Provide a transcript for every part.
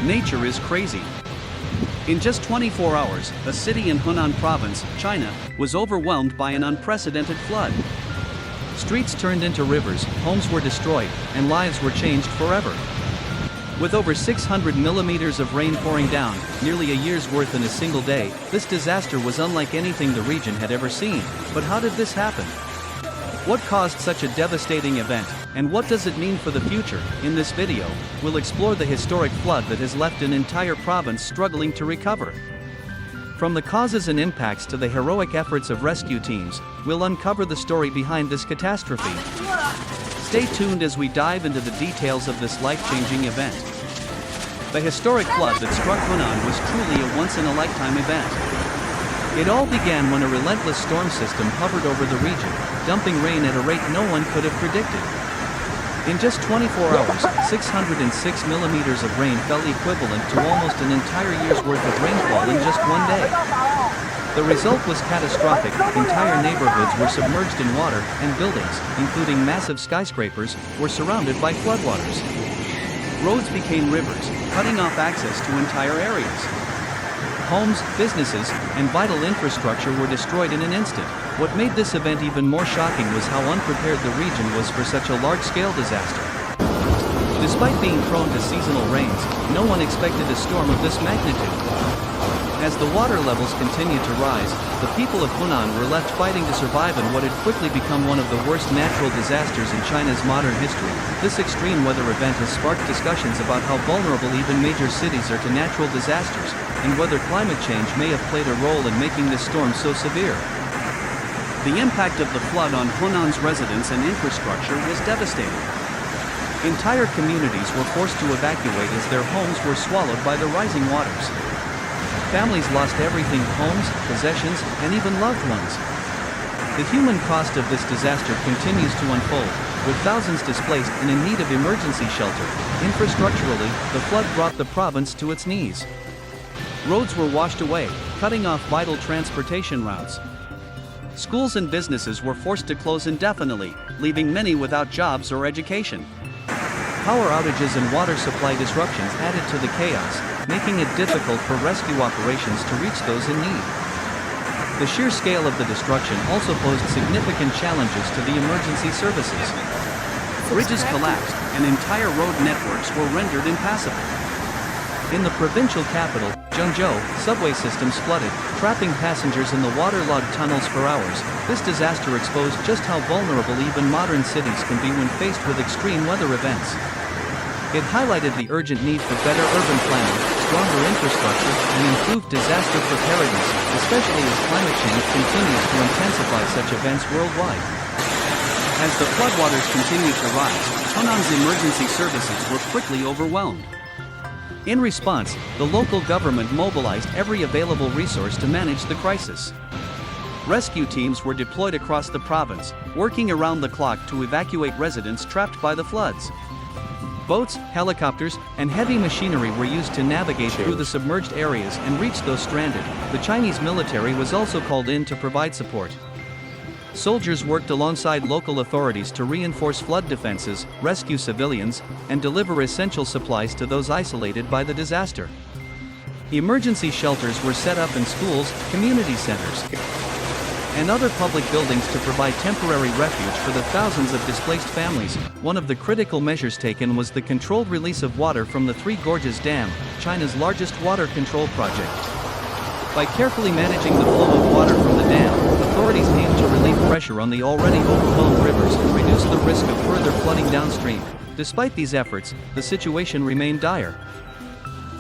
Nature is crazy. In just 24 hours, a city in Henan Province, China, was overwhelmed by an unprecedented flood. Streets turned into rivers, homes were destroyed, and lives were changed forever. With over 600 millimeters of rain pouring down, nearly a year's worth in a single day, this disaster was unlike anything the region had ever seen. But how did this happen? What caused such a devastating event, and what does it mean for the future? In this video, we'll explore the historic flood that has left an entire province struggling to recover. From the causes and impacts to the heroic efforts of rescue teams, we'll uncover the story behind this catastrophe. Stay tuned as we dive into the details of this life-changing event. The historic flood that struck Henan was truly a once-in-a-lifetime event. It all began when a relentless storm system hovered over the region, dumping rain at a rate no one could have predicted. In just 24 hours, 606 millimeters of rain fell, equivalent to almost an entire year's worth of rainfall in just one day. The result was catastrophic. Entire neighborhoods were submerged in water, and buildings, including massive skyscrapers, were surrounded by floodwaters. Roads became rivers, cutting off access to entire areas. Homes, businesses, and vital infrastructure were destroyed in an instant. What made this event even more shocking was how unprepared the region was for such a large-scale disaster. Despite being prone to seasonal rains, no one expected a storm of this magnitude. As the water levels continued to rise, the people of Henan were left fighting to survive in what had quickly become one of the worst natural disasters in China's modern history. This extreme weather event has sparked discussions about how vulnerable even major cities are to natural disasters, and whether climate change may have played a role in making this storm so severe. The impact of the flood on Henan's residents and infrastructure was devastating. Entire communities were forced to evacuate as their homes were swallowed by the rising waters. Families lost everything: homes, possessions, and even loved ones. The human cost of this disaster continues to unfold, with thousands displaced and in need of emergency shelter. Infrastructurally, the flood brought the province to its knees. Roads were washed away, cutting off vital transportation routes. Schools and businesses were forced to close indefinitely, leaving many without jobs or education. Power outages and water supply disruptions added to the chaos, making it difficult for rescue operations to reach those in need. The sheer scale of the destruction also posed significant challenges to the emergency services. Bridges collapsed, and entire road networks were rendered impassable. In the provincial capital, Zhengzhou, subway systems flooded, trapping passengers in the waterlogged tunnels for hours. This disaster exposed just how vulnerable even modern cities can be when faced with extreme weather events. It highlighted the urgent need for better urban planning, stronger infrastructure, and improved disaster preparedness, especially as climate change continues to intensify such events worldwide. As the floodwaters continued to rise, Henan's emergency services were quickly overwhelmed. In response, the local government mobilized every available resource to manage the crisis. Rescue teams were deployed across the province, working around the clock to evacuate residents trapped by the floods. Boats, helicopters, and heavy machinery were used to navigate through the submerged areas and reach those stranded. The Chinese military was also called in to provide support. Soldiers worked alongside local authorities to reinforce flood defenses, rescue civilians, and deliver essential supplies to those isolated by the disaster. Emergency shelters were set up in schools, community centers, and other public buildings to provide temporary refuge for the thousands of displaced families. One of the critical measures taken was the controlled release of water from the Three Gorges Dam, China's largest water control project. By carefully managing the flow of water from the dam, authorities aimed to relieve pressure on the already overflowed rivers and reduce the risk of further flooding downstream. Despite these efforts, the situation remained dire.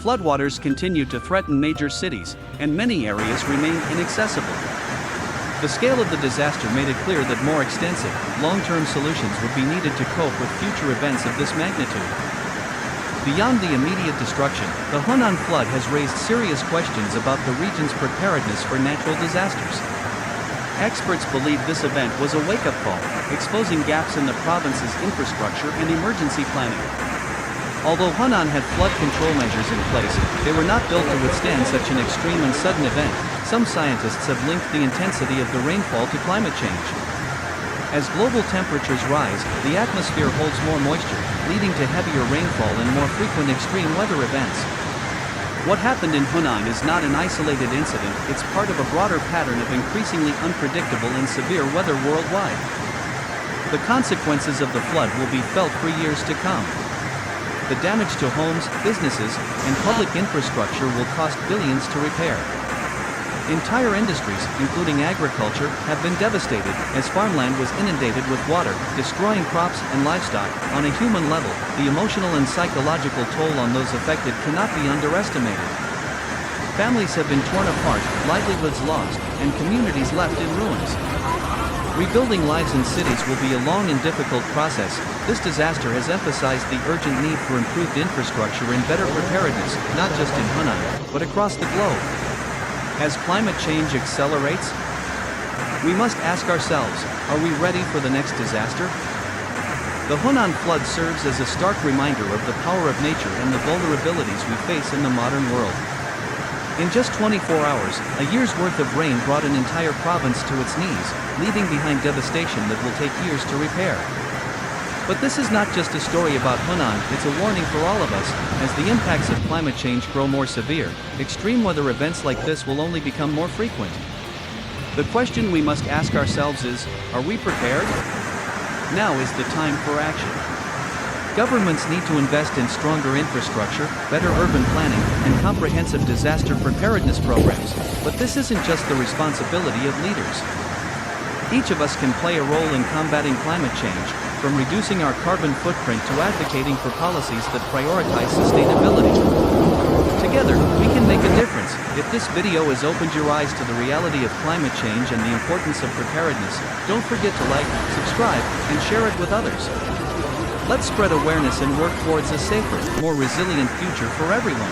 Floodwaters continued to threaten major cities, and many areas remained inaccessible. The scale of the disaster made it clear that more extensive, long-term solutions would be needed to cope with future events of this magnitude. Beyond the immediate destruction, the Henan flood has raised serious questions about the region's preparedness for natural disasters. Experts believe this event was a wake-up call, exposing gaps in the province's infrastructure and emergency planning. Although Henan had flood control measures in place, they were not built to withstand such an extreme and sudden event. Some scientists have linked the intensity of the rainfall to climate change. As global temperatures rise, the atmosphere holds more moisture, leading to heavier rainfall and more frequent extreme weather events. What happened in Henan is not an isolated incident, it's part of a broader pattern of increasingly unpredictable and severe weather worldwide. The consequences of the flood will be felt for years to come. The damage to homes, businesses, and public infrastructure will cost billions to repair. Entire industries, including agriculture, have been devastated, as farmland was inundated with water, destroying crops and livestock. On a human level, the emotional and psychological toll on those affected cannot be underestimated. Families have been torn apart, livelihoods lost, and communities left in ruins. Rebuilding lives in cities will be a long and difficult process. This disaster has emphasized the urgent need for improved infrastructure and better preparedness, not just in Henan, but across the globe. As climate change accelerates, we must ask ourselves, are we ready for the next disaster? The Henan flood serves as a stark reminder of the power of nature and the vulnerabilities we face in the modern world. In just 24 hours, a year's worth of rain brought an entire province to its knees, leaving behind devastation that will take years to repair. But this is not just a story about Henan, it's a warning for all of us. As the impacts of climate change grow more severe, extreme weather events like this will only become more frequent. The question we must ask ourselves is, are we prepared? Now is the time for action. Governments need to invest in stronger infrastructure, better urban planning, and comprehensive disaster preparedness programs. But this isn't just the responsibility of leaders. Each of us can play a role in combating climate change, from reducing our carbon footprint to advocating for policies that prioritize sustainability. Together, we can make a difference. If this video has opened your eyes to the reality of climate change and the importance of preparedness, don't forget to like, subscribe, and share it with others. Let's spread awareness and work towards a safer, more resilient future for everyone.